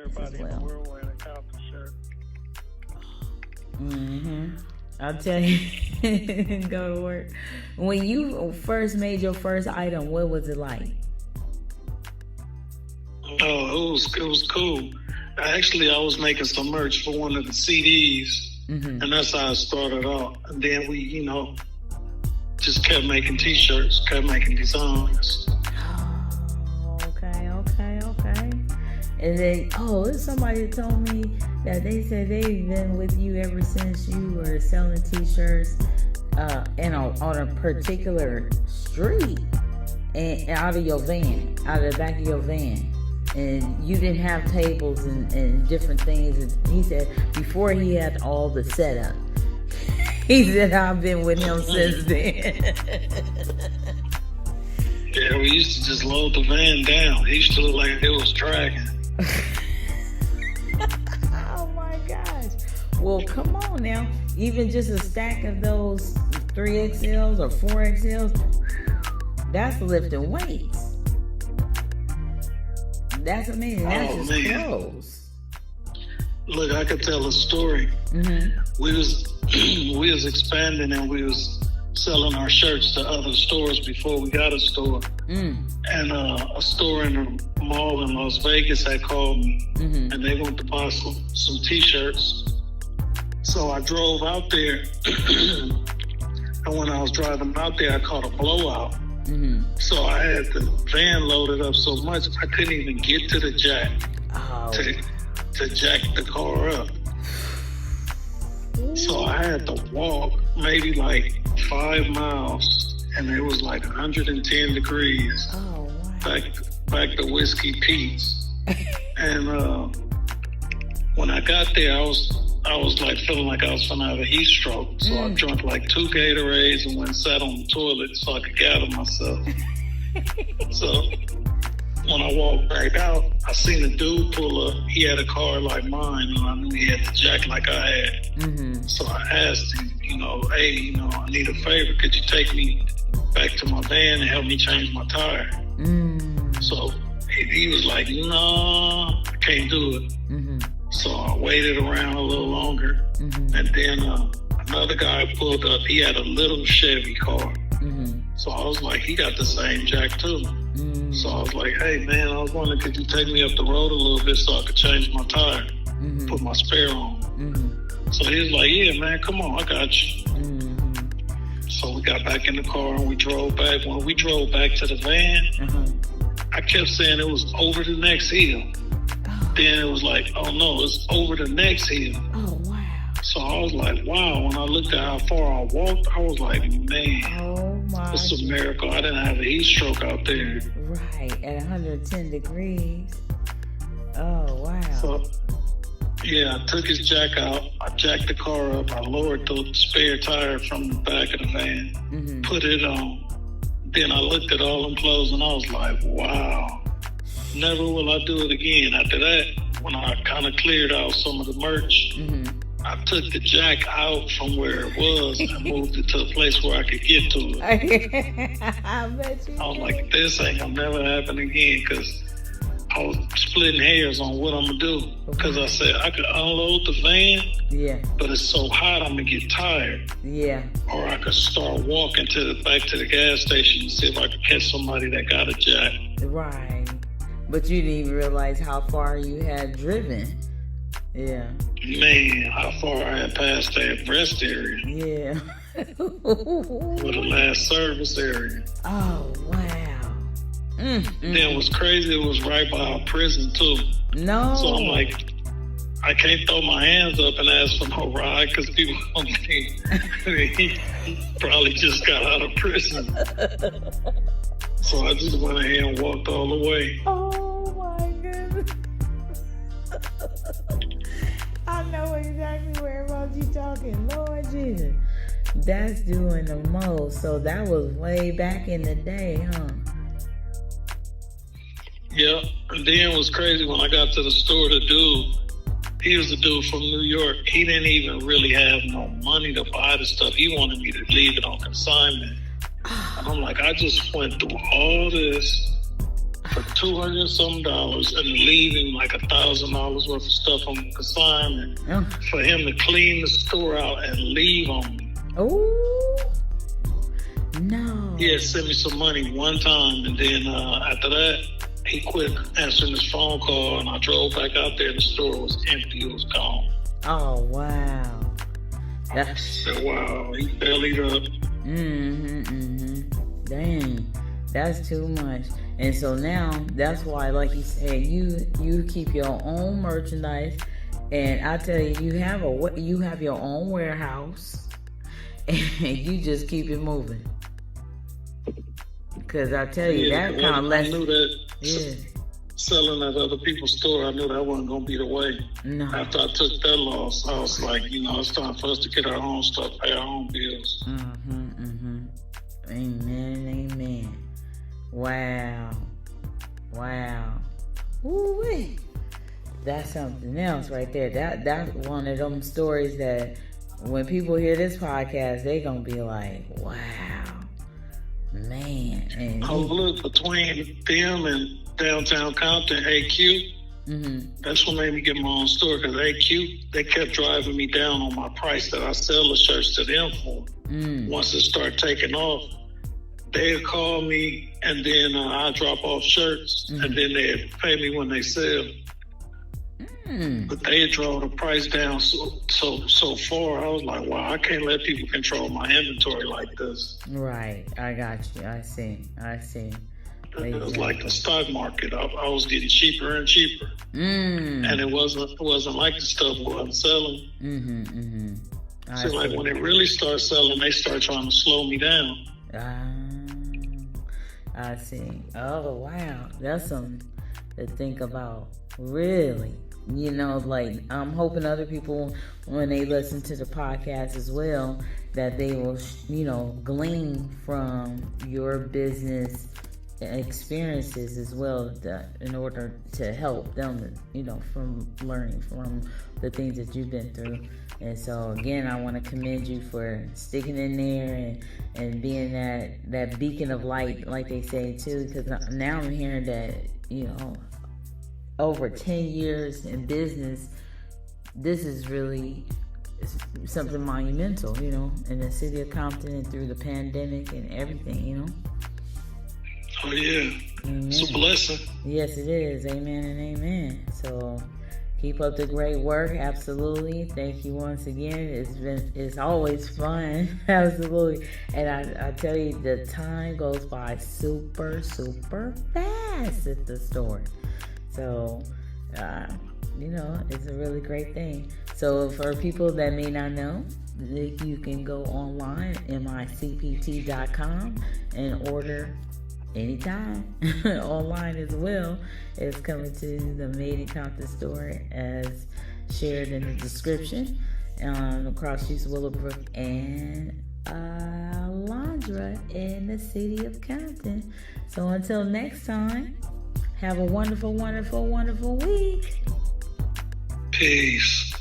as everybody in the well. world wearing a Compton shirt. I'll tell you, go to work. When you first made your first item, what was it like? Oh, it was cool. I was making some merch for one of the CDs, and that's how I started out. And then we, just kept making T-shirts, kept making designs. Oh, okay. And then, somebody told me that they said they've been with you ever since you were selling T-shirts and on a particular street and out of the back of your van. And you didn't have tables and different things. And he said before he had all the setup, he said, I've been with him since then. Yeah, we used to just load the van down. He used to look like it was dragging. Oh my gosh. Well, come on now. Even just a stack of those 3XLs or 4XLs, that's lifting weights. That's amazing. That's just clothes. Look, I could tell a story. We was expanding and we was selling our shirts to other stores before we got a store. And a store in the mall in Las Vegas had called me, and they wanted to buy some T-shirts. So I drove out there, and when I was driving out there, I caught a blowout. So I had the van loaded up so much I couldn't even get to the jack to jack the car up. So I had to walk maybe like 5 miles, and it was like 110 degrees. Oh, wow. Back to Whiskey Pete's. And when I got there, I was like feeling like I was gonna have a heat stroke. So I drank like 2 Gatorades and went and sat on the toilet so I could gather myself. So when I walked back out, I seen a dude pull up. He had a car like mine, and I knew he had the jack like I had. So I asked him, hey, I need a favor. Could you take me back to my van and help me change my tire? So he was like, no, I can't do it. So I waited around a little longer, and then another guy pulled up. He had a little Chevy car. So I was like, he got the same jack too. So I was like, hey man, I was wondering, could you take me up the road a little bit so I could change my tire, put my spare on? So he was like, yeah man, come on, I got you. So we got back in the car and we drove back. When we drove back to the van, I kept saying it was over the next hill. Then it was like, oh no, it's over the next hill. Oh, wow. So I was like, wow. When I looked at how far I walked, I was like, man, oh my, it's a miracle I didn't have a heat stroke out there. Right, at 110 degrees. Oh, wow. So, yeah, I took his jack out. I jacked the car up. I lowered the spare tire from the back of the van, put it on. Then I looked at all them clothes and I was like, wow. Never will I do it again. After that, when I kind of cleared out some of the merch, I took the jack out from where it was and moved it to a place where I could get to it. I bet you. I was like, this ain't gonna never happen again, because I was splitting hairs on what I'm gonna do. Because I said I could unload the van, but it's so hot I'm gonna get tired. Or I could start walking back to the gas station and see if I could catch somebody that got a jack. Right. But you didn't even realize how far you had driven. Yeah. Man, how far I had passed that rest area. Yeah. Or the last service area. Oh, wow. Then what's crazy, it was right by our prison too. No. So I'm like, I can't throw my hands up and ask for no ride, because people gonna think he probably just got out of prison. So I just went ahead and walked all the way. Oh my goodness. I know exactly whereabouts you talking. Lord Jesus. That's doing the most. So that was way back in the day, huh? Yeah. And then it was crazy when I got to the store, he was a dude from New York. He didn't even really have no money to buy the stuff. He wanted me to leave it on consignment. And I'm like, I just went through all this for $200 some and leaving like $1,000 worth of stuff on consignment for him to clean the store out and leave on me. Oh no! He had sent me some money one time, and then after that, he quit answering his phone call, and I drove back out there, and the store was empty. It was gone. Oh wow! I said, wow, he bellied up. Dang, that's too much. And so now that's why, like you said, you keep your own merchandise, and I tell you, you have your own warehouse, and you just keep it moving. Because I tell you, that kind of lets. I knew that. Selling at other people's store, I knew that wasn't going to be the way. No. After I took that loss, I was like, it's time for us to get our own stuff, pay our own bills. Amen. Wow. Ooh-wee. That's something else right there. That's one of them stories that when people hear this podcast, they going to be like, wow, man. And look, between them and downtown Compton, AQ, that's what made me get my own store, because AQ, they kept driving me down on my price that I sell the shirts to them for. Once it started taking off, they'd call me, and then I drop off shirts, and then they'd pay me when they sell. But they had drawn the price down so far. I was like, wow, I can't let people control my inventory like this. Right, I got you. I see. It was like the stock market. I was getting cheaper and cheaper, and it wasn't like the stuff wasn't selling. So like when it really starts selling, they start trying to slow me down. I see. Oh wow, that's something to think about. Really, like I'm hoping other people, when they listen to the podcast as well, that they will, glean from your business experiences as well, in order to help them, from learning from the things that you've been through. And so again, I want to commend you for sticking in there and being that beacon of light, like they say too, because now I'm hearing that, over 10 years in business, this is really something monumental, in the city of Compton and through the pandemic and everything, Oh yeah, Amen. It's a blessing. Yes, it is. Amen and amen. So keep up the great work. Absolutely. Thank you once again. It's always fun. Absolutely. And I tell you, the time goes by super, super fast at the store. So, it's a really great thing. So for people that may not know, you can go online, micpt.com, and order anytime online as well. It's coming to the Made in Compton store as shared in the description, across East Willowbrook and Alondra in the city of Compton. So until next time, have a wonderful, wonderful, wonderful week. Peace.